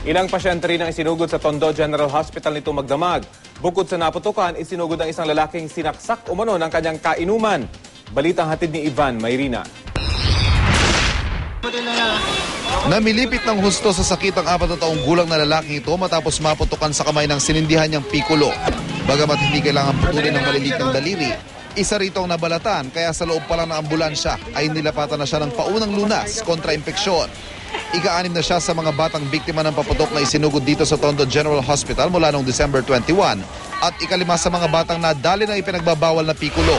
Ilang pasyente rin ang isinugod sa Tondo General Hospital nito magdamag. Bukod sa naputukan, isinugod ang isang lalaking sinaksak umano ng kanyang kainuman. Balitang hatid ni Ivan Mayrina. Namilipit ng husto sa sakit ang 4 na taong gulang na lalaking ito matapos maputukan sa kamay ng sinindihan niyang pikulo. Bagamat hindi kailangan putulin ng malilit ng daliri, isa rito ang nabalatan kaya sa loob pa lang ng ambulansya ay nilapatan na siya ng paunang lunas kontra impeksyon. Ika-6 na siya sa mga batang biktima ng paputok na isinugod dito sa Tondo General Hospital mula noong December 21 at ika-5 sa mga batang nadali ng ipinagbabawal na pikulo.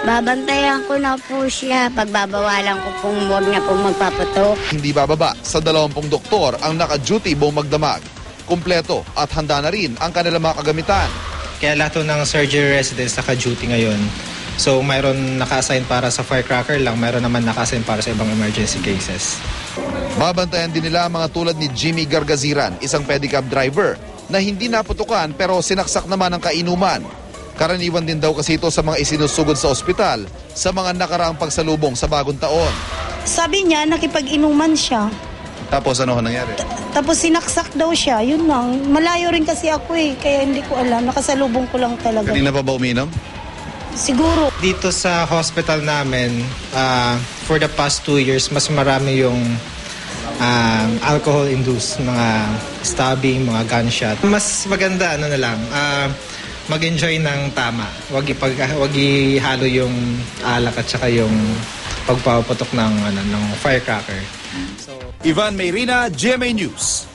Babantayan ko na po siya. Pagbabawalan ko pong huwag niya pong magpaputok. Hindi bababa sa 20 doktor ang naka-duty buong magdamag. Kumpleto at handa na rin ang kanilang mga kagamitan. Kaya lahat ng surgery residents naka-duty ngayon. So mayroon naka-assign para sa firecracker lang, mayroon naman naka-assign para sa ibang emergency cases. Babantayan din nila mga tulad ni Jimmy Gargaziran, isang pedicab driver na hindi naputukan pero sinaksak naman ang kainuman. Karaniwan din daw kasi ito sa mga isinusugod sa ospital sa mga nakaraang pagsalubong sa bagong taon. Sabi niya, nakipag-inuman siya. Tapos ano nangyari? Tapos sinaksak daw siya, yun lang. Malayo rin kasi ako kaya hindi ko alam. Nakasalubong ko lang talaga. Kanina pa ba uminom? Siguro. Dito sa hospital namin, for the past 2 years, mas marami yung alcohol-induced, mga stabbing, mga gunshot. Mas maganda, mag-enjoy ng tama. Wag ihalo yung alak at saka yung pagpapaputok ng firecracker. Ivan Mayrina, GMA News.